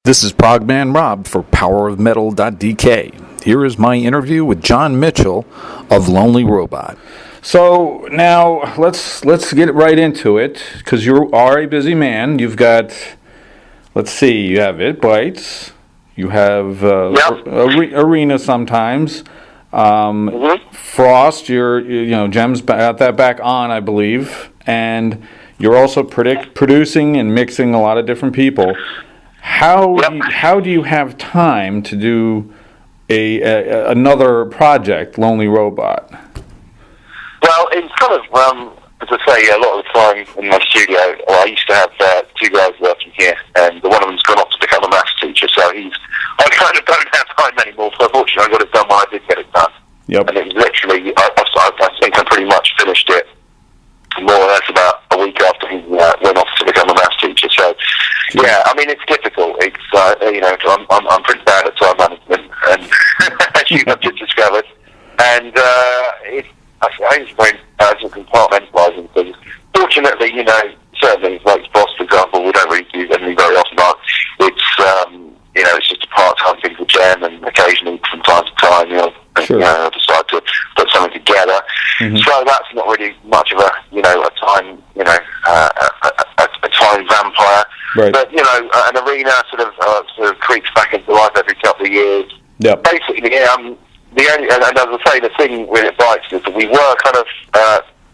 This is Progman Rob for PowerOfMetal.dk. Here is my interview with John Mitchell of Lonely Robot. So now let's get right into it, because you are a busy man. You've got, let's see, you have It Bites, you have Arena sometimes, Frost. Jem's got that back on, I believe, and you're also producing and mixing a lot of different people. How do you have time to do another project, Lonely Robot? Well, it's kind of, as I say, a lot of the time in my studio, I used to have two guys working here, and one of them's gone off to become a maths teacher, so I kind of don't have time anymore, so unfortunately I got it done when I did get it done. Yep. And it was literally, I think I pretty much finished it more or less about a week after he went off to become a maths teacher. So, yeah, I mean, it's difficult. It's, I'm pretty bad at time management, and as you have just discovered. And I think it's very compartmentalising things. Fortunately, certainly, like Boss, for example, we don't really do anything very often. But it's just a part-time thing for Jen, and occasionally, from time to time, Sure. I decide to put something together. Mm-hmm. So that's not really much of a time, a time vampire. Right. But an Arena sort of creeps back into life every couple of years. Yep. Basically, the only, and as I say, the thing with It Bites is that we were kind of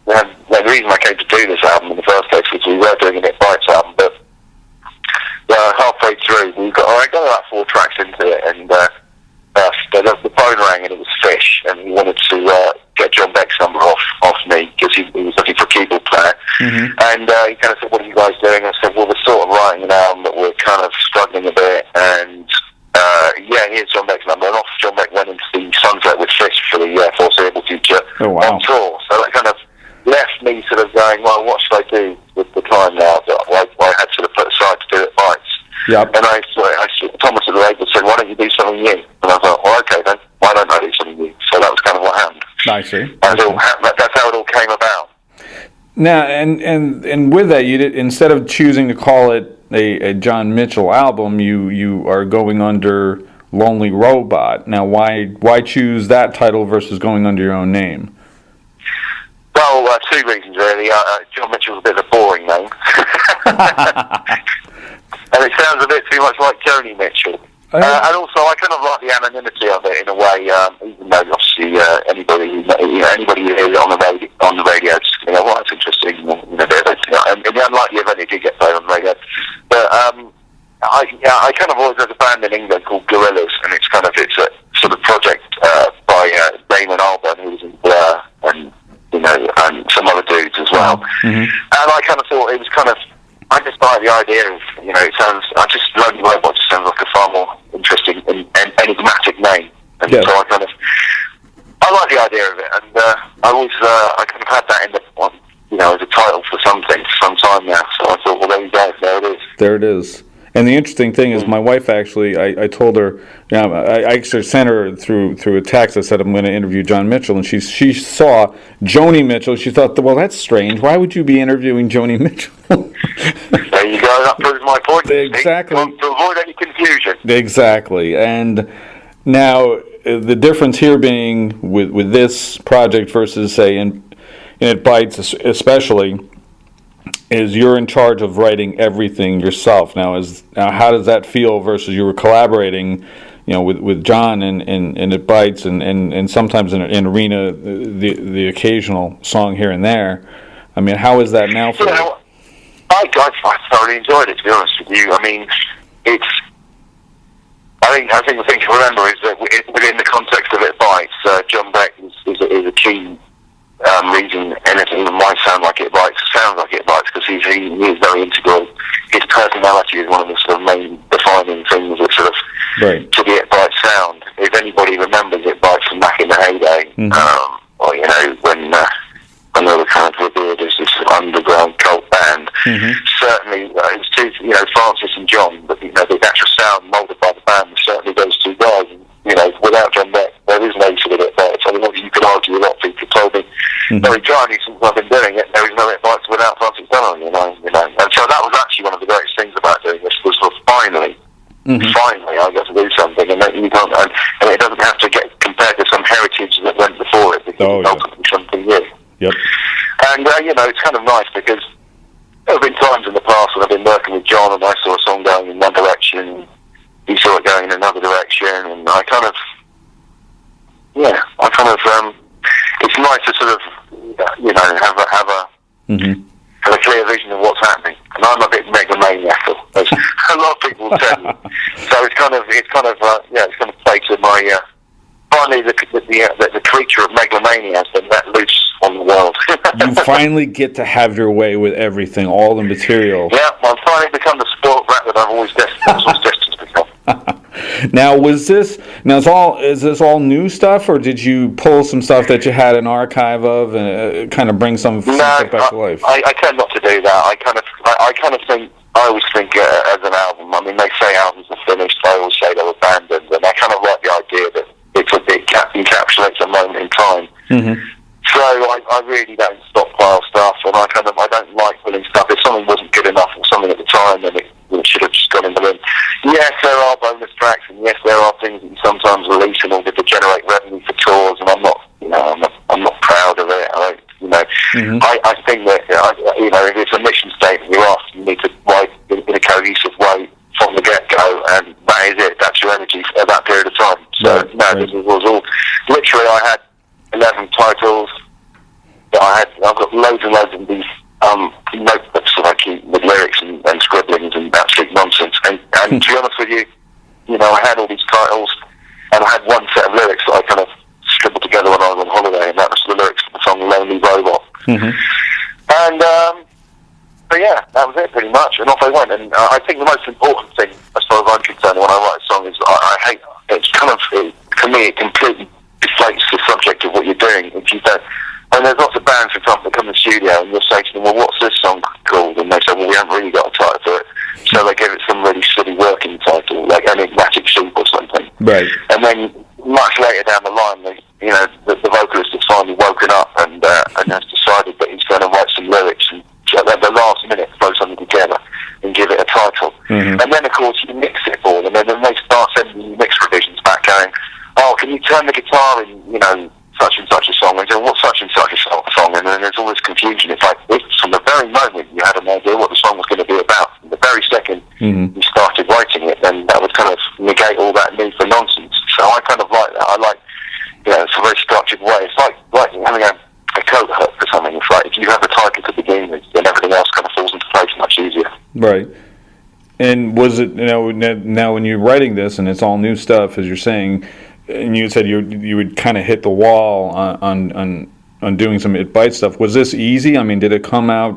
the reason I came to do this album in the first place was we were doing an It Bites album, but halfway through I got about 4 tracks into it, and the phone rang and it was Fish, and he wanted to get John Beck's number off me because he was looking for a keyboard player. Mm-hmm. And he kind of said, "What are you guys doing?" I said, "Well, we're sort of writing an album, but we're kind of struggling a bit." And here's John Beck's number. And off John Beck went into the sunset with Fish for the foreseeable future on tour. So that kind of left me sort of going, well, what should I do with the time now that I had sort of put aside to do It Bites? Yep. And Thomas at the label said, "Why don't you do something new?" And I thought, well, okay then, why don't I do something new? So that was kind of what happened. I see. That's how it all came about. Now, and with that, you did, instead of choosing to call it a John Mitchell album, you are going under Lonely Robot. Now, why choose that title versus going under your own name? Well, 2 reasons really. John Mitchell's a bit of a boring name. And it sounds a bit too much like Joni Mitchell. And also, I kind of like the anonymity of it in a way. Even though obviously anybody who hears it on the radio, just going, "Oh, well, that's interesting." In the unlikely event it did get played on the radio, but I kind of always had a band in England called Gorillaz, and it's a sort of project by Damon Albarn, who was in Blur, and some other dudes as well. Mm-hmm. And I kind of thought it was I just like the idea of, Lonely Robot just sounds like a far more interesting and enigmatic name. And so I like the idea of it, and I kind of had that in the, as a title for something for some time now. So I thought, well, there you go, there it is. There it is. And the interesting thing is, my wife actually, I told her, I actually sent her through a text. I said, I'm going to interview John Mitchell, and she saw Joni Mitchell. She thought, well, that's strange. Why would you be interviewing Joni Mitchell? There you go. That proves my point. Exactly. To avoid any confusion. Exactly. And now the difference here being with this project versus, say, in It Bites especially, is you're in charge of writing everything yourself. Now how does that feel versus you were collaborating, with John and It Bites and sometimes in Arena the occasional song here and there. I mean, how is that now for you? I thoroughly enjoyed it, to be honest with you. I mean, I think the thing to remember is that within the context of It Bites, John Beck is a key reason anything that might sound like It Bites sounds like It Bites, because he is very integral. His personality is one of the sort of main defining things that sort of to the It Bites sound. If anybody remembers It Bites from back in the heyday, or when they were kind of revered as this underground cult band, certainly it was two, Francis and John, but the actual sound moulded by the band was certainly those 2 guys. And, without John Beck, there is no sort of It Bites. I mean, you could argue, a lot of people told me very dryly since I've been doing it, there is no It Bites without Francis Donnelly, And so that was actually one of the greatest things about doing this, was finally finally I got to do something, and that you can't, and it doesn't have to get compared to some heritage that went before it, because it's ultimately something new. Yep. And it's kind of nice, because there have been times in the past when I've been working with John and I saw a song going in one direction, he saw it going in another direction, and I kind of, it's nice to sort of, have a clear vision of what's happening. And I'm a bit megalomaniacal, as a lot of people will tell you. So it's kind of played to my, finally the creature of megalomania has been let loose on the world. You finally get to have your way with everything, all the material. Yeah, I've finally become the spoiled brat that I've always destined to become. Now, is this all new stuff, or did you pull some stuff that you had an archive of and kind of bring some stuff back to life? I tend not to do that. I always think as an album. I mean, they say albums are finished. I always say they're abandoned, and I kind of like the idea that it encapsulates a moment in time. Mm-hmm. So I really don't stockpile stuff, and I don't like pulling stuff. If something wasn't good enough or something at the time, then it should have just gone in the bin. Yes, there are bonus tracks, and yes, there are things that you sometimes release in order to generate revenue for tours, and I'm not proud of it. I think that if it's a mission statement you're after, you need to write in a cohesive way from the get-go, and that is it. That's your energy at that period of time. So this was all. Literally, I had 11 titles. I've got loads and loads of these notebooks that I keep with lyrics and scribblings and absolute nonsense. And to be honest with you, I had all these titles, and I had one set of lyrics that I kind of scribbled together when I was on holiday, and that was the lyrics for the song "Lonely Robot." Mm-hmm. And that was it pretty much. And off I went. And I think the most important thing, as far as I'm concerned, when I write a song, is I hate. It's kind of for me, it completely deflates the subject of what you're doing if you don't. And there's lots of bands, for example, that come in the studio and you'll say to them, well, what's this song called? And they say, well, we haven't really got a title for it. So they give it some really silly working title, like Enigmatic Soup or something. Right. And then much later down the line, the vocalist has finally woken up and has decided that he's going to write some lyrics and at the last minute throw something together and give it a title. Mm-hmm. And then, of course, you mix it for them, and then they start sending you mix revisions back going, oh, can you turn the guitar in, such and such a song, and say, what's such and such a song? And then there's all this confusion. It's like, if from the very moment you had an idea what the song was going to be about, the very second you started writing it, then that would kind of negate all that need for nonsense. So I kind of like that. I like, it's a very structured way. It's like having a coat hook for something. It's like, if you have a title to begin with, then everything else kind of falls into place much easier. Right. And was it, now when you're writing this, and it's all new stuff, as you're saying, and you said you would kind of hit the wall on doing some It Bites stuff. Was this easy? I mean, did it come out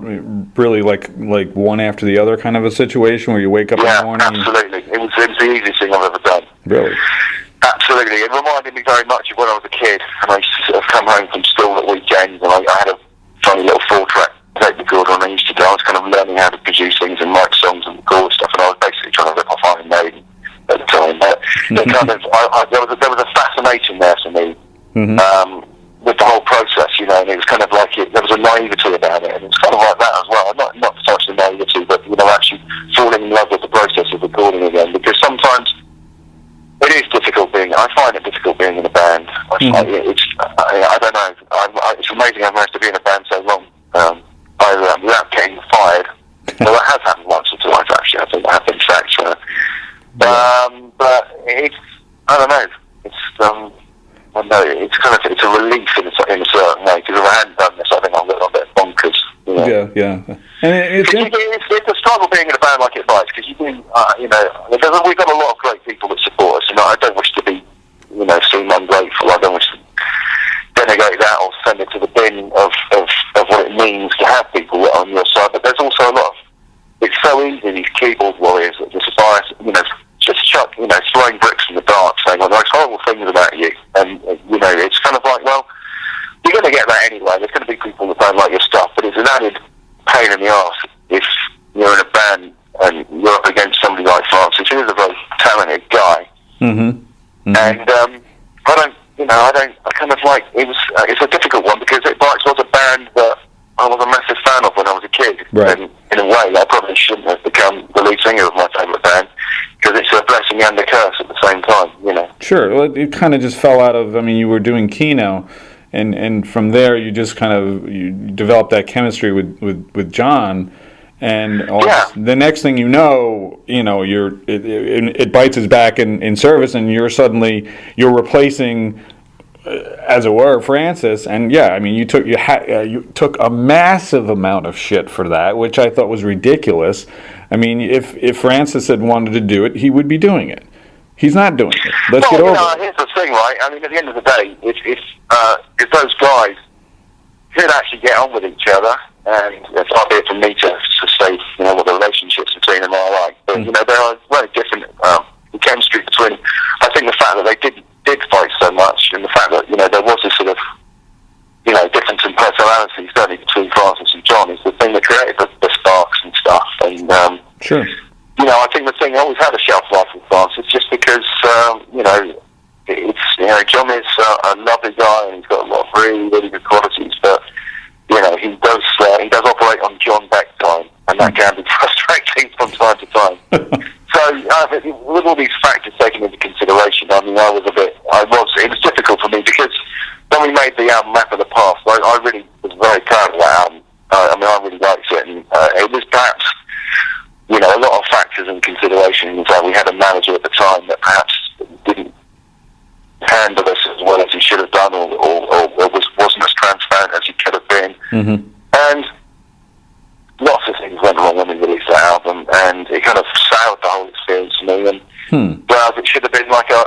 really like one after the other kind of a situation where you wake up in the morning? Yeah, absolutely. It was the easiest thing I've ever done. Really? Absolutely. It reminded me very much of when I was a kid, and I used to sort of come home from school at weekends, and I had a funny little 4-track tape recorder, and I was kind of learning how to produce things and write songs and record stuff, and I was basically trying to rip off Iron Maiden at the time. But there was a fascination there for me with the whole process, and it was kind of like there was a naivety about it, and it's kind of like that as well. Not so much the naivety, but actually falling in love with the process of recording again, because sometimes it is difficult I find it difficult being in a band. I don't know. It's amazing I've managed to be in a band so long without getting fired. Well, that has happened once or twice, actually. I think that have been sacked. But it's, I don't know. It's a relief in a certain way, because if I hadn't done this, I think I'm a little bit bonkers. Yeah. And it's a struggle being in a band like It Bites, because you do, we've got a lot of great people that support us, and I don't wish to be, seem ungrateful. I don't wish to denigrate that or send it to the bin of what it means to have people on your side. But there's also a lot of, it's so easy, these keyboard warriors that just chuck, throwing bricks in the dark, saying, well, there's horrible things about you. And, it's kind of like, well, you're going to get that anyway. There's going to be people that don't like your stuff, but it's an added pain in the arse if you're in a band and you're up against somebody like Francis, who is a very talented guy. And I kind of like, it's a difficult one, because It Bites was a band that I was a massive fan of when I was a kid. Right. And in a way, I probably shouldn't have become the lead singer of my favourite band, because it's a blessing and a curse at the same time, you know. Sure. Well, it kind of just fell out of. I mean, you were doing Keno, and from there you just kind of you developed that chemistry with John, and the next thing you know, it bites its back in service, and you're replacing, as it were, Francis. And yeah, I mean, you took a massive amount of shit for that, which I thought was ridiculous. I mean, if Francis had wanted to do it, he would be doing it. He's not doing it. Let's get over it. Here's the thing, right? I mean, at the end of the day, if those guys could actually get on with each other, and it's not here for me to say, what the relationships between them are like, but there are very different chemistry between. I think the fact that they did fight so much, and the fact that there was this sort of difference in personality, certainly between Francis and John, is the thing that created the sparks and stuff. And sure. I think the thing always had a shelf life with Francis, just because John is a lovely guy, and he's got a lot of really, really good qualities, but he does operate on John Beck time, and that can be frustrating from time to time. So with all these factors taken into consideration, I mean, it was difficult for me, because when we made the album Map of the Past, I really was very proud of that album. I mean, I really liked it, and it was perhaps a lot of factors and considerations. We had a manager at the time that perhaps didn't handle us as well as he should have done, or wasn't as transparent as he could have been. Mm-hmm. And lots of things went wrong when we released that album, and it kind of soured the whole experience for me. And whereas it should have been like a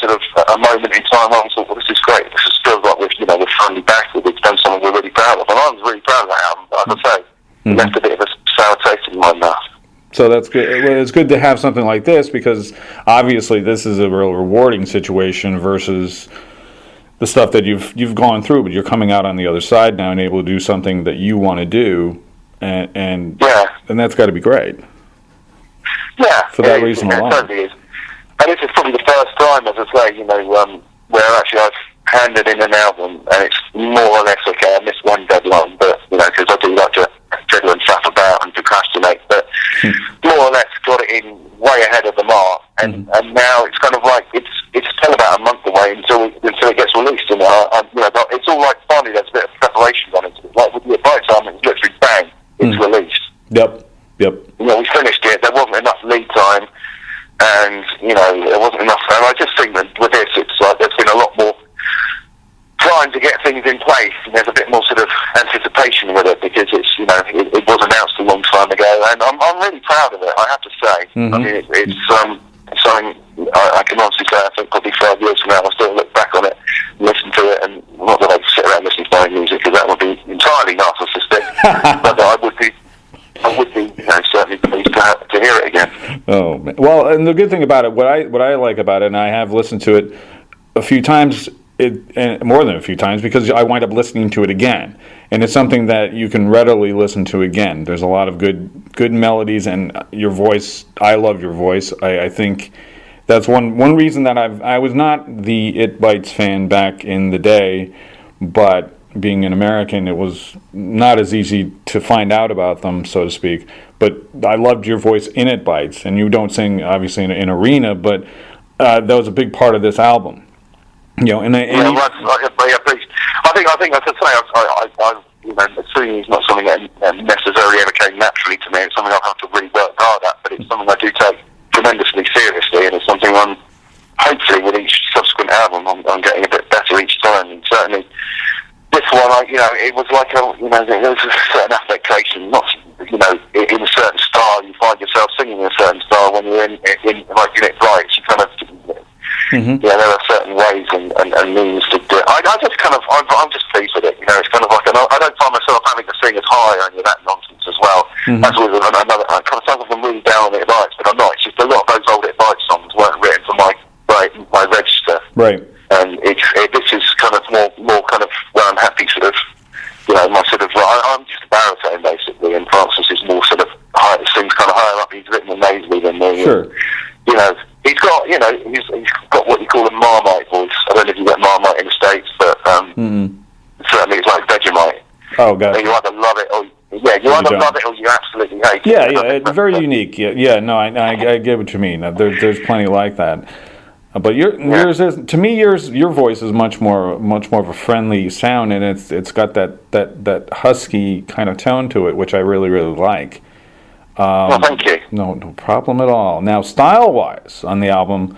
sort of a moment in time where I thought, well, this is great. This feels like we're finally back. We've done something we're really proud of, and I was really proud of that album. But as I say, it left a bit of a sour taste in my mouth. So that's good. Well, it's good to have something like this, because obviously this is a real rewarding situation versus the stuff that you've gone through, but you're coming out on the other side now and able to do something that you want to do, and that's got to be great. Yeah, for that reason alone. It certainly is. And this is probably the first time, as I say, where actually I've handed in an album, and it's more or less okay. I missed one deadline, but because I do like to fiddle and faff about and procrastinate, but more or less got it in way ahead of the mark, and now it's kind of like it's still about a month away until it gets released. And it's all like finally there's a bit of preparation on it. Like with the Advice album, it's literally bang, it's released. Yep. We finished it. There wasn't enough lead time, and there wasn't enough. And I just think that with this, it's like there's been a lot more trying to get things in place, and there's a bit more sort of anticipation with it, because it's it was announced a long time ago, and I'm really proud of it, I have to say. I mean, it's something I can honestly say. I think probably 5 years from now, I'll still look back on it, listen to it, and not that I'd sit around listening to my own music, because that would be entirely narcissistic, but I would be certainly pleased to hear it again. Oh, man. Well, and the good thing about it, what I like about it, and I have listened to it a few times, and more than a few times, because I wind up listening to it again, and it's something that you can readily listen to again. There's a lot of good melodies, and your voice. I love your voice. I think that's one reason that I was not the It Bites fan back in the day, but being an American, it was not as easy to find out about them, so to speak. But I loved your voice in It Bites, and you don't sing obviously in Arena, but that was a big part of this album. I think as I say, singing is not something that necessarily ever came naturally to me. It's something I've had to really work hard at, but it's something I do take tremendously seriously, and it's something I'm hopefully with each subsequent album I'm getting a bit better each time. And certainly this one, it was like there was a certain affectation, not in a certain style. You find yourself singing in a certain style when you're in like in It Bites. You kind of there are certain ways and means to do it. I'm just pleased with it. It's kind of like I don't find myself having to sing as high or any of that nonsense as well. That's always another. I kind of sound like I'm really down on It Bites, but I'm not. It's just a lot of those old It Bites songs weren't written for my register. Right. And this is kind of more kind of where I'm happy, sort of, my sort of. I'm just a baritone basically, and Francis is more sort of sings kind of higher up. He's written more nasally than me. Sure. And, he's got, he's got what you call a Marmite voice. I don't know if you get Marmite in the States, but certainly it's like Vegemite. Oh, gotcha. You either love it or love it or you absolutely hate it. Yeah, it's very unique. Yeah. No, I get what you mean. There's plenty like that. But yours is, to me, your voice is much more of a friendly sound, and it's got that husky kind of tone to it, which I really like. Well, thank you. No problem at all. Now, style-wise on the album,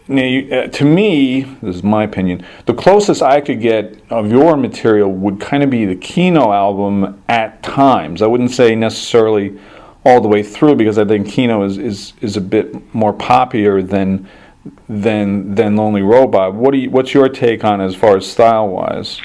to me, this is my opinion, the closest I could get of your material would kind of be the Kino album at times. I wouldn't say necessarily all the way through, because I think Kino is a bit more poppier than Lonely Robot. What's your take on it as far as style-wise?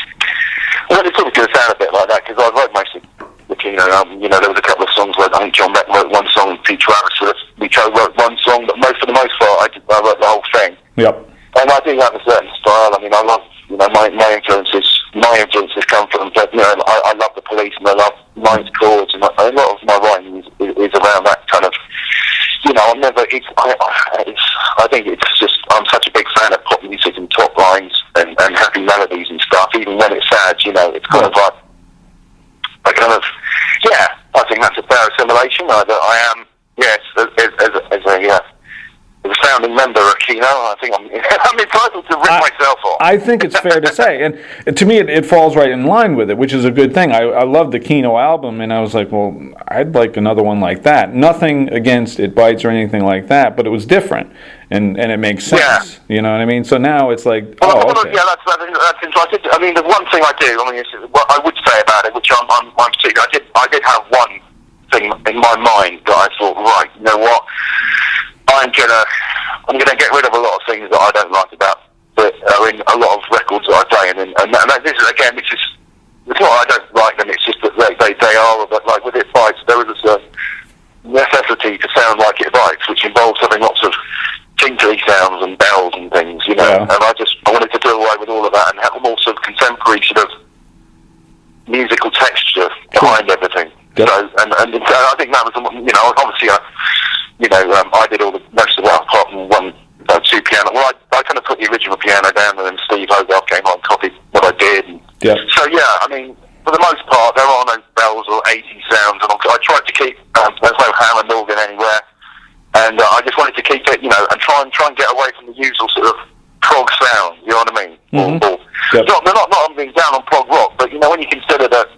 Well, it's sort of going to sound a bit like that, because I wrote most of the Kino album. There was a couple of songs where I think John Beck wrote one song and Pete Travis, so we wrote one song, but for the most part, I wrote the whole thing. Yep. And I do have a certain style. I mean, I love, my influences. My influences come from, I love the Police, and I love Ninth Chords, and a lot of my writing is around that kind of. I'm never. I think it's just. I'm such a big fan of pop music and top lines and happy melodies and stuff. Even when it's sad, it's kind of like. I think that's a fair assimilation. I am, yes, as a founding member of Kino, I think I'm entitled to rip myself off. I think it's fair to say, and to me, it falls right in line with it, which is a good thing. I love the Kino album, and I was like, well, I'd like another one like that. Nothing against It Bites or anything like that, but it was different, and it makes sense. Yeah. You know what I mean? So now it's like, okay. Yeah, that's interesting. I mean, the one thing I do, what I would say about it, which I'm particular, I did have one thing in my mind that I thought, right, you know what? I'm gonna get rid of a lot of things that I don't like about, but are in a lot of records that I play, and this is it's not I don't like them. It's just that they are. But like with It Bites, there is a certain necessity to sound like It Bites, which involves having lots of tinkly sounds and bells and things, Yeah. And I wanted to do away with all of that and have a more sort of contemporary sort of musical texture behind everything. Yep. So and I think that was obviously I did all the most of that apart from two piano. Well, I kind of put the original piano down, and then Steve Hogarth came on and copied what I did. Yeah. So for the most part, there are no bells or 80s sounds, and I tried to keep there's no Hammond organ anywhere, and I just wanted to keep it, and try and get away from the usual sort of prog sound. You know what I mean? Mm-hmm. Yep. Not being down on prog rock, but when you consider that,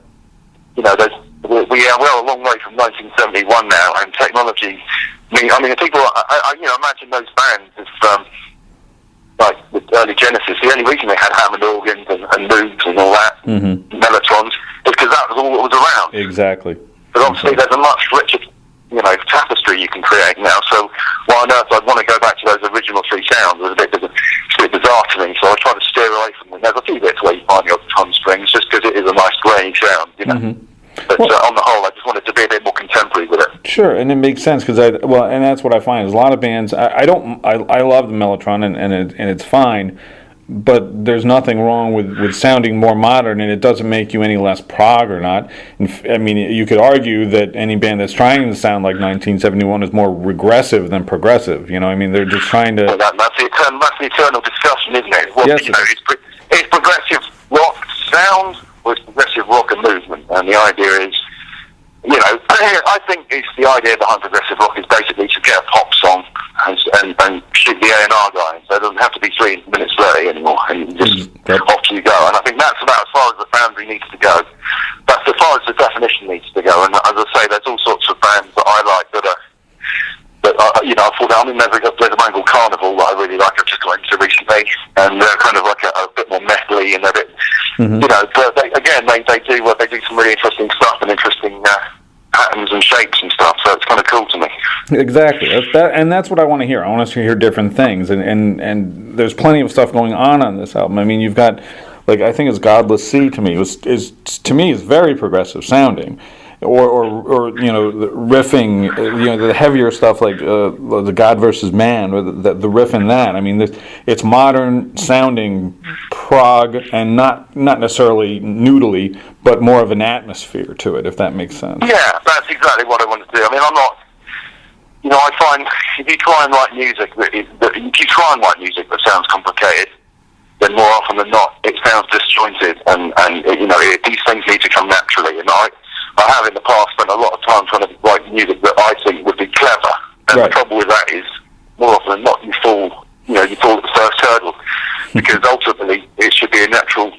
we're a long way from 1971 now, and technology. The people. Imagine those bands, like with early Genesis. The only reason they had Hammond organs and Moogs and all that, Mellotrons, is because that was all that was around. Exactly. But obviously, there's a much richer, tapestry you can create now. So why on earth I'd want to go back to those original three sounds? It's a bit bizarre to me. So I try to steer away from them. There's a few bits where you find the odd tom strings, just because it is a nice grainy sound, Mm-hmm. But on the whole, I just wanted to be a bit more contemporary with it. Sure, and it makes sense because and that's what I find is a lot of bands. I love the Mellotron and it's fine, but there's nothing wrong with sounding more modern, and it doesn't make you any less prog or not. You could argue that any band that's trying to sound like 1971 is more regressive than progressive. They're just trying to. Well, that's the eternal discussion, isn't it? Well, yes, it's progressive rock sound or it's progressive rock and movement, and the idea is. I think it's the idea behind progressive rock is basically to get a pop song and shoot the A&R guy, so it doesn't have to be 3 minutes 30 anymore, and just off you go. And I think that's about as far as the boundary needs to go. That's as far as the definition needs to go. And as I say, there's all sorts of bands that I like that I thought there's a band called Carnival that I really like. I've just got into recently, and they're kind of like a bit more metally and they're a bit. But they do some really interesting stuff and interesting patterns and shapes and stuff. So it's kind of cool to me. Exactly, and that's what I want to hear. I want to hear different things, and there's plenty of stuff going on this album. You've got I think it's Godless Sea to me is very progressive sounding. Or the riffing, the heavier stuff like the God versus Man, or the riff in that. It's modern sounding prog, and not necessarily noodly, but more of an atmosphere to it, if that makes sense. Yeah, that's exactly what I want to do. I'm not. I find if you try and write music that sounds complicated, then more often than not, it sounds disjointed, and these things need to come naturally. And I have in the past spent a lot of time trying to write music that I think would be clever. And Right. the trouble with that is, more often than not, you fall at the first hurdle, because ultimately it should be a natural.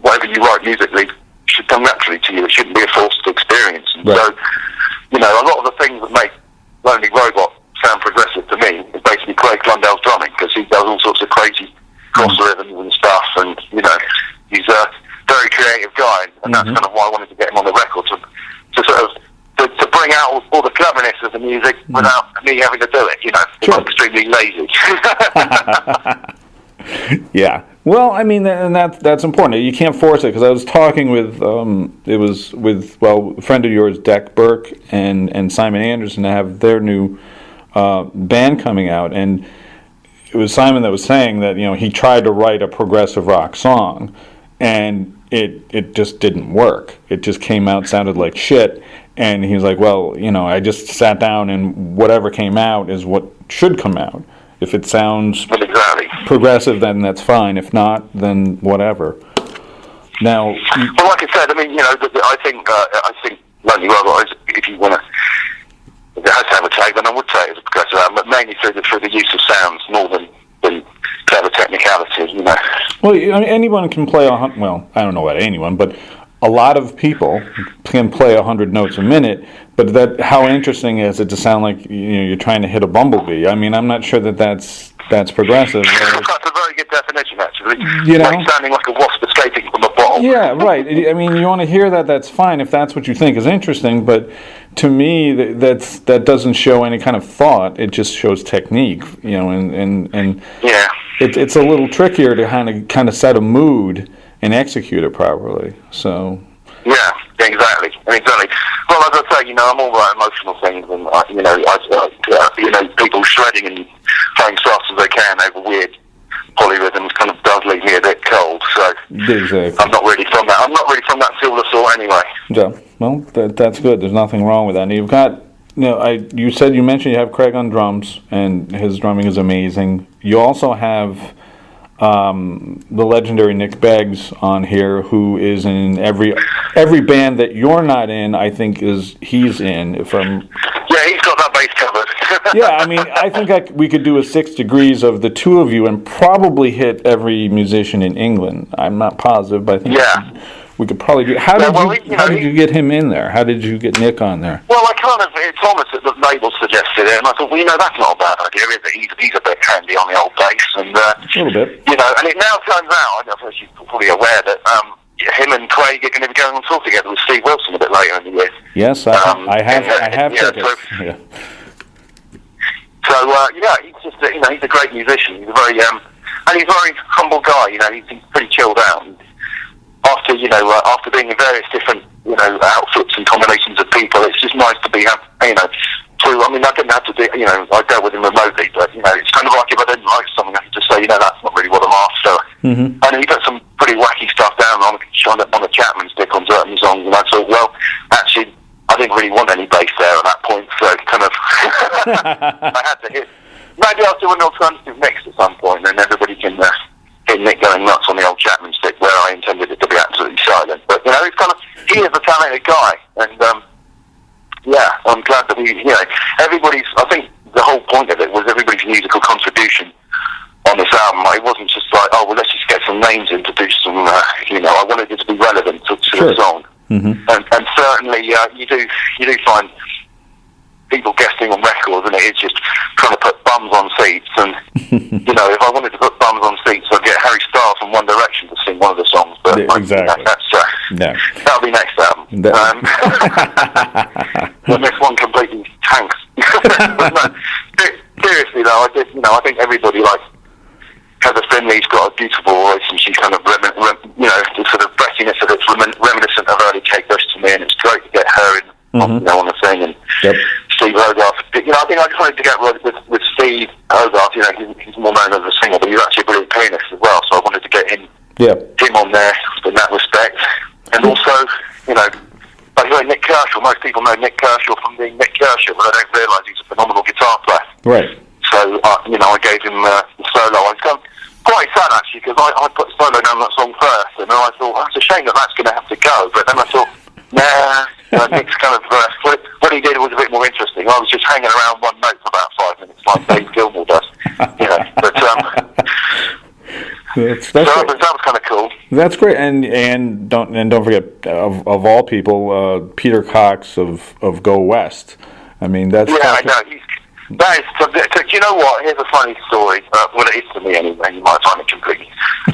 Whatever you write musically should come naturally to you. It shouldn't be a forced experience. And Right. so, a lot of the things that make Lonely Robot sound progressive to me is basically Craig Blundell's drumming, because he does all sorts of crazy cross rhythms and stuff, and he's a very creative guy, and that's kind of why I wanted to get him on the record to sort of to bring out all the cleverness of the music without me having to do it. Sure. I'm extremely lazy. Yeah. Well, I mean, and that's important. You can't force it, because I was talking with a friend of yours, Deck Burke, and Simon Anderson, to have their new band coming out, and it was Simon that was saying that he tried to write a progressive rock song, and it just didn't work. It just came out, sounded like shit, and he was like, well, I just sat down and whatever came out is what should come out. If it sounds Exactly. progressive, then that's fine. If not, then whatever. Now, well, like I said, I mean, I think Lonely Robot is, if you want to, if it has to have a tag, then I would say it's a progressive album, but mainly through the use of sounds more than clever technicalities. well, I mean, anyone can play well, I don't know about anyone, but a lot of people can play 100 notes a minute. But how interesting is it to sound like you're trying to hit a bumblebee? I mean, I'm not sure that's progressive. That's a very good definition, actually. Like sounding like a wasp escaping from a bottle. Yeah, right. I mean, you want to hear that, that's fine if that's what you think is interesting, but to me, that doesn't show any kind of thought. It just shows technique, and yeah. It's a little trickier to kind of set a mood and execute it properly. So. Yeah, exactly. Well, as I say, I'm all about emotional things, and I people shredding and playing as fast as they can over weird polyrhythms kind of does leave me a bit cold. So exactly. I'm not really from that. I'm not really from that field of thought anyway. Yeah. Well, that's good. There's nothing wrong with that. And you've got, you mentioned you have Craig on drums, and his drumming is amazing. You also have the legendary Nick Beggs on here, who is in every band that you're not in. I think he's in. Yeah, he's got that bass covered. Yeah, I mean, I think we could do a 6 Degrees of the two of you and probably hit every musician in England. I'm not positive, but I think we could probably do. How did you get him in there? How did you get Nick on there? Well, Thomas at the label suggested it, and I thought, well, that's not a bad idea, is it? He's a bit handy on the old bass, and a little bit. and it now turns out, I don't know if you're probably aware that him and Craig are going to be going on tour together with Steve Wilson a bit later in the year. Yes, I have tickets. Yeah. So he's just he's a great musician. He's a very and he's a very humble guy. He's pretty chilled out. And after being in various different outfits and combinations of people, it's just nice to be through. I mean, I didn't have to do. I dealt with him remotely, but it's kind of like if I didn't like something, I could just say, that's not really what I'm after. Mm-hmm. And he put some pretty wacky stuff down on the Chapman stick on certain songs, and I thought, well, actually, I didn't really want any bass there at that point, so kind of I had to hit. Maybe I'll do an alternative mix at some point, and everybody can hear Nick going nuts on the old Chapman stick, where I intended it to be absolutely silent. But it's he is a talented guy, and I'm glad that everybody's. I think the whole point of it was everybody's musical contribution on this album. It wasn't just like, let's just get some names in to do some. I wanted it to be relevant to the song. Mm-hmm. And certainly, you do find people guesting on records, and it is just trying to put bums on seats. And if I wanted to put bums on seats, I'd get Harry Styles from One Direction to sing one of the songs. But exactly, that'll be next album. This one completely tanks. But no, seriously though, I think everybody Heather Finley's got a beautiful voice, and she's kind of the sort of breathiness of it's reminiscent of early Kate Bush to me, and it's great to get her in on the thing. And Steve Hogarth, I think I just wanted to get with Steve Hogarth. He's more known as a singer, but he's actually a brilliant pianist as well. So I wanted to get him on there in that respect, and also like Nick Kershaw. Most people know Nick Kershaw from being Nick Kershaw, but I don't realise he's a phenomenal guitar player. Right. So I gave him the solo. I've quite quite sad actually, because I put solo down that song first, and then I thought, it's a shame that's going to have to go. But then I thought, Nick's kind of what he did was a bit more interesting. I was just hanging around one note for about 5 minutes, like Dave Gilmour does. But that was kind of cool. That's great, and don't forget of all people, Peter Cox of Go West. I mean, that's I know. That is, you know what? Here's a funny story. Well, it is to me anyway. You might find it completely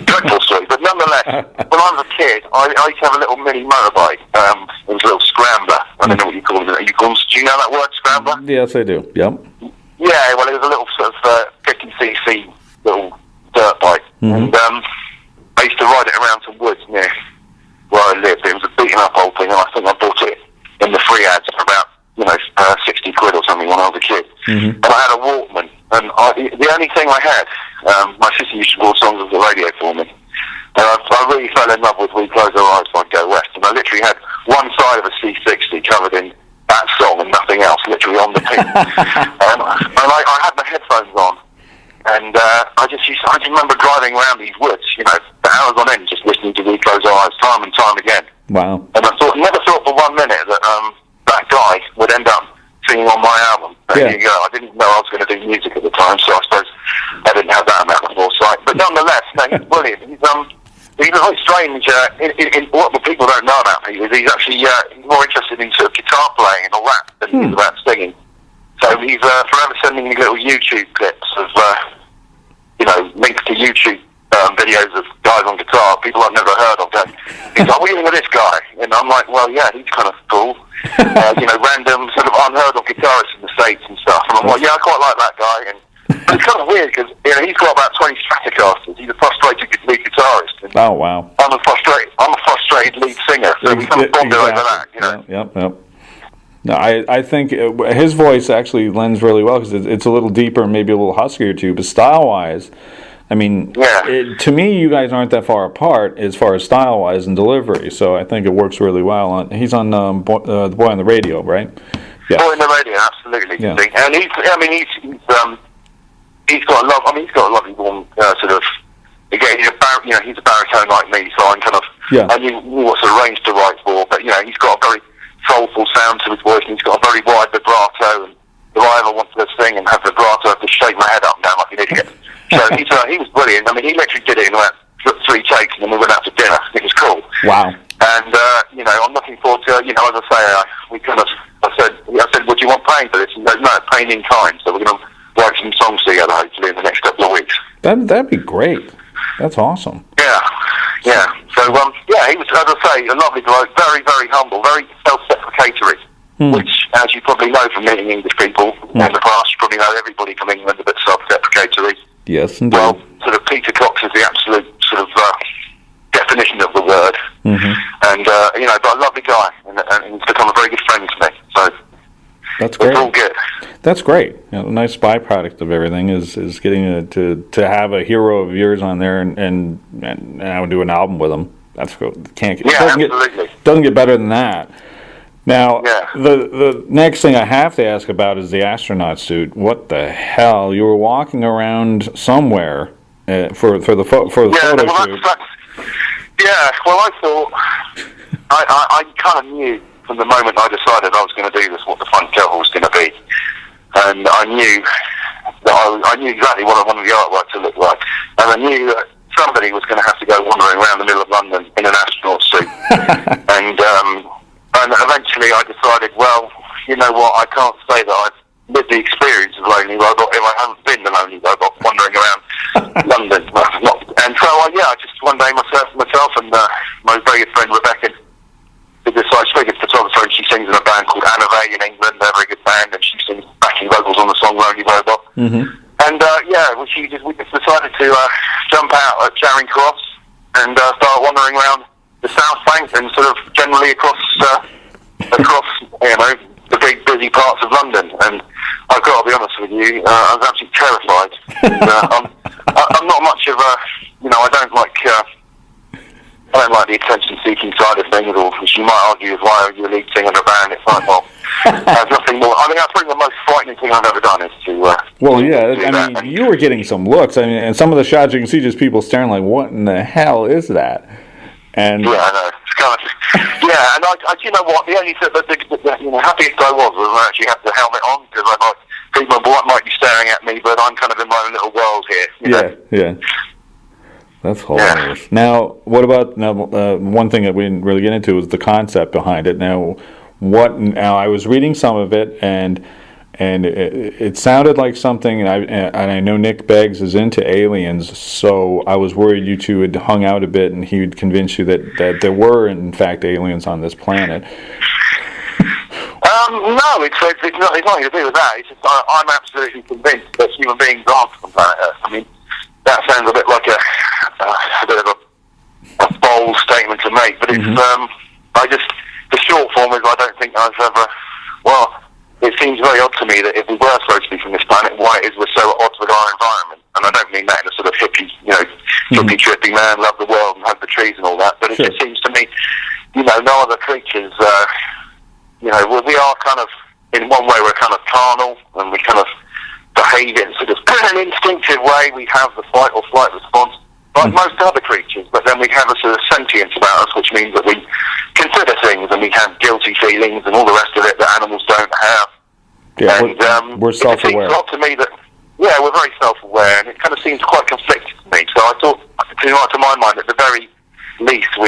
dreadful story, but nonetheless, when I was a kid, I used to have a little mini motorbike. It was a little scrambler. I don't know what you call it. Do you know that word, scrambler? Yes, I do. Yep. Yeah, well, it was a little sort of 50cc little dirt bike, and I used to ride it around some woods near where I lived. It was a beaten up old thing, and I think I bought it in the free ads for about 60 quid or something when I was a kid. And I had a Walkman, and the only thing I had, my sister used to bought songs of the radio for me, and I really fell in love with We Close Our Eyes by Go West, and I literally had one side of a C60 covered in that song and nothing else, literally on the pin. And I had my headphones on, and I just remember driving around these woods, for hours on end, just listening to We Close Our Eyes time and time again. Wow. And I never thought for 1 minute that that guy would end up singing on my album. There you go. I didn't know I was going to do music at the time, so I suppose I didn't have that amount of foresight. But nonetheless, he's brilliant. He's a very strange. What people don't know about him is he's actually he's more interested in sort of guitar playing and all that than he is about singing. So he's forever sending me little YouTube clips of links to YouTube videos of guys on guitar, people I've never heard of. He's like, what do you think of this guy? And I'm like, well, yeah, he's kind of cool. Random sort of unheard of guitarists in the States and stuff. And I'm like, yeah, I quite like that guy. And it's kind of weird because he's got about 20 Stratocasters. He's a frustrated lead guitarist. And oh wow! I'm a frustrated lead singer. So we kind of bonded over that. Yep. No, I think his voice actually lends really well because it's a little deeper and maybe a little huskier too. But style-wise, I mean, to me, you guys aren't that far apart as far as style-wise and delivery. So I think it works really well. He's on the Boy on the Radio, right? Yeah. Boy on the Radio, absolutely. Yeah. And he's got a love. I mean, he's got a lovely warm sort of. Again, he's a baritone like me, so I'm kind of. Yeah. I knew what sort of range to write for, but he's got a very soulful sound to his voice, and he's got a very wide vibrato. And if I ever wanted to sing and have vibrato, I have to shake my head up and down like an idiot. So he was brilliant. I mean, he literally did it in about 3 takes, and then we went out to dinner. It was cool. Wow. And I'm looking forward to as I say, I said, would you want paying for this? And he goes, no, paying in kind. So we're going to write some songs together hopefully in the next couple of weeks. That'd be great. That's awesome. Yeah. So he was, as I say, a lovely bloke, very, very humble, very self-deprecatory. Which, as you probably know from meeting English people in the past, you probably know everybody from England a bit self-deprecatory. Yes, indeed. Well, sort of Peter Cox is the absolute sort of definition of the word. And, but a lovely guy, and he's become a very good friend to me. So that's great. It's all good. That's great. A nice byproduct of everything is getting to have a hero of yours on there and now do an album with him. That's cool. Absolutely. Doesn't get better than that. Now, the next thing I have to ask about is the astronaut suit. What the hell? You were walking around somewhere for the photo shoot. Well, I thought I kind of knew from the moment I decided I was going to do this what the front cover was going to be, and I knew that I knew exactly what I wanted the artwork to look like, and I knew that somebody was going to have to go wandering around the middle of London in an astronaut suit, and eventually I decided, well, you know what, I can't say that I've lived the experience of Lonely Robot if I haven't been the Lonely Robot wandering around London. And so, I just one day myself and my very good friend Rebecca did this. I speak as photographer, and she sings in a band called Anave in England. They're a very good band, and she sings backing vocals on the song Lonely Robot. And we just decided to jump out at Charing Cross and start wandering around the South Bank and sort of generally across the big busy parts of London. And I've got to be honest with you, I was absolutely terrified. I'm not much of a, I don't like the attention-seeking side of things, or as you might argue, is why are you a lead singer in a band? It's like, well, There's nothing more. I mean, that's probably the most frightening thing I've ever done is to. Well, yeah, do I that. mean, you were getting some looks. I mean, and some of the shots you can see just people staring like, "What in the hell is that?" And Yeah, I know. It's kind of, yeah, and you know what? The only thing, the happiest I was I actually had the helmet on because I thought people might be staring at me, but I'm kind of in my own little world here. You know? yeah. That's hilarious. Now, what about one thing that we didn't really get into is the concept behind it. Now, I was reading some of it, and it sounded like something, and I know Nick Beggs is into aliens, so I was worried you two had hung out a bit, and he would convince you that there were in fact aliens on this planet. No, it's nothing to do with that. It's just I'm absolutely convinced that human beings aren't from planet Earth. I mean, that sounds a bit like a bit of a bold statement to make, but it's the short form is I don't think I've ever. Well, it seems very odd to me that if we were supposed to be from this planet, why it is we're so at odds with our environment. And I don't mean that in a sort of hippie, hippie trippy man, love the world and hug the trees and all that. But it just seems to me, no other creatures. We are kind of, in one way, we're kind of carnal, and we kind of behave in sort of an instinctive way. We have the fight or flight response, like most other creatures, but then we have a sort of sentience about us, which means that we consider things, and we have guilty feelings and all the rest of it that animals don't have. Yeah, and we're self-aware. It seems to me that, we're very self-aware, and it kind of seems quite conflicted to me. So I thought, to my mind, at the very least, at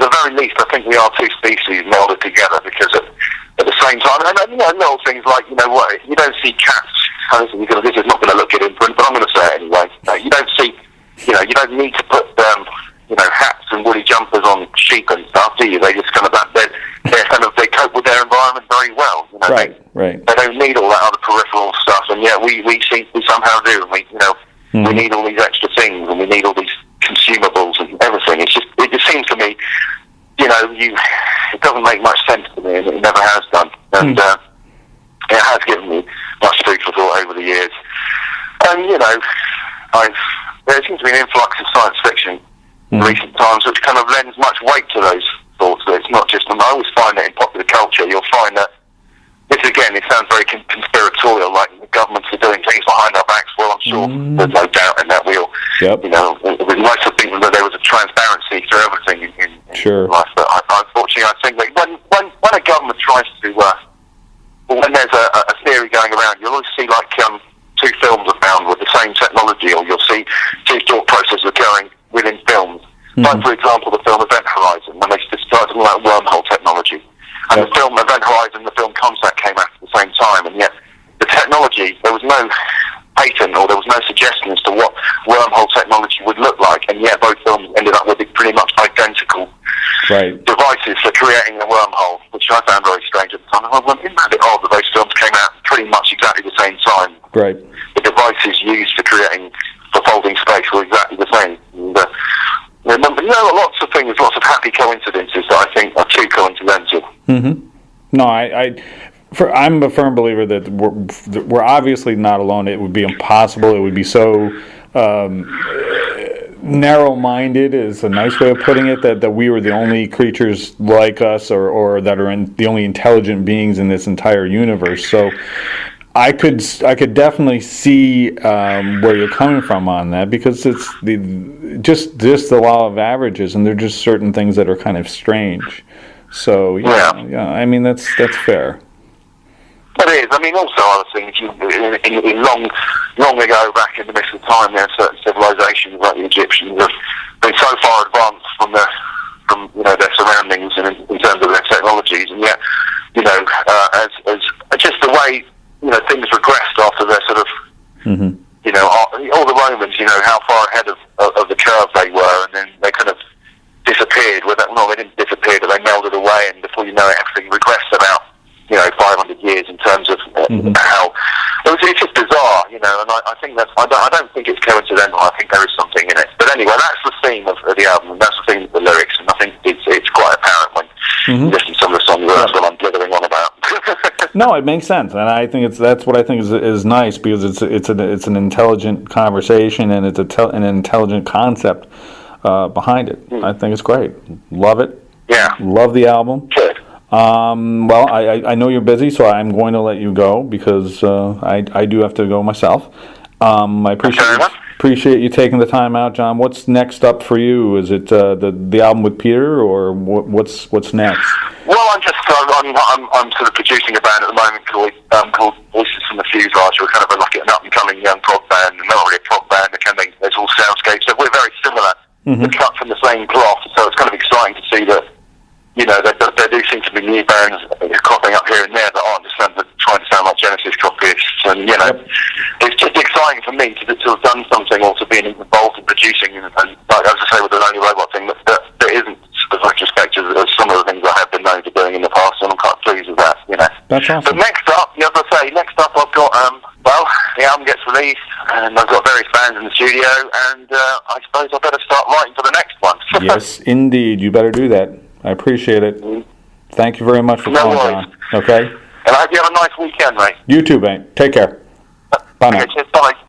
the very least, I think we are two species melded together, because at the same time, and little things like, you don't see cats. This is not going to look good in print, but I'm going to say it anyway. You don't see, you don't need to put, hats and woolly jumpers on sheep and stuff, do you? They just kind of they cope with their environment very well. Right. They don't need all that other peripheral stuff, and yet we somehow do. And we need all these extra things, and we need all these consumables and everything. It just seems to me, it doesn't make much sense to me, and it never has done. And it has given me much food for thought over the years. And there seems to be an influx of science fiction in recent times, which kind of lends much weight to those thoughts. That it's not just. I always find that in popular culture, you'll find that this again. It sounds very conspiratorial, like the governments are doing things behind our backs. Well, I'm sure there's no doubt in that. It was nice to think that there was a transparency through everything in life. But unfortunately, I think that when a government tries to, when there's a theory going around, you'll always see like two films are found with the same technology, or you'll see two thought processes occurring within films. Like, for example, the film Event Horizon, when they started talking about wormhole technology. And the film Event Horizon and the film Contact came out at the same time, and yet the technology, there was no patent or there was no suggestion as to what wormhole technology would look like, and yet both films ended up with pretty much identical devices for creating a wormhole, which I found very strange at the time. I went, isn't that a bit odd that those films came out pretty much exactly the same time? Right. The devices used for folding space were exactly the same. And, lots of things, lots of happy coincidences that I think are too coincidental. No, I'm a firm believer that we're obviously not alone. It would be impossible. It would be so narrow-minded is a nice way of putting it, that we were the only creatures like us, or that are the only intelligent beings in this entire universe. So I could definitely see where you're coming from on that, because it's just the law of averages, and there are just certain things that are kind of strange. So I mean that's fair. It is. I mean, also other things. In long ago, back in the midst of time, there are certain civilizations like the Egyptians have been so far advanced from their surroundings and in terms of their technologies, and yet as just the way things regressed after their sort of all the Romans, how far ahead of the curve they were, and then they kind of disappeared. They didn't disappear, but they melded away, and before you know it, everything regressed about 500 years in terms of how it's just bizarre, and I think I don't think it's coincidental. I think there is something in it. But anyway, that's the theme of the album, and that's the theme of the lyrics, and I think it's quite apparent when you listen to some of the songs. That's what I'm blithering on about. No, it makes sense, and I think that's what I think is nice, because it's an intelligent conversation, and it's an intelligent concept behind it. I think it's great. Love it. Yeah. Love the album. Good. Well, I know you're busy, so I'm going to let you go because I do have to go myself. I appreciate you taking the time out, John. What's next up for you? Is it the album with Peter, or what's next? Well, I'm sort of producing a band at the moment called Voices from the Fuselage. We're kind of like an up and coming young prog band, and not really a prog band. There's all soundscapes, so we're very similar. We're cut from the same cloth, so it's kind of exciting to see that. There do seem to be new bands cropping up here and there that aren't just trying to sound like Genesis copyists, and it's just exciting for me to have done something or to be involved in producing, and like as I say with the Lonely Robot thing, that isn't as retrospective as some of the things I have been known to doing in the past, and I'm quite pleased with that. That's awesome. But next up, as I say, I've got the album gets released, and I've got various bands in the studio, and I suppose I better start writing for the next one. Yes, indeed, you better do that. I appreciate it. Thank you very much for calling, John. Okay? And I hope you have a nice weekend, mate. You too, mate. Take care. Bye now. Okay, cheers. Bye.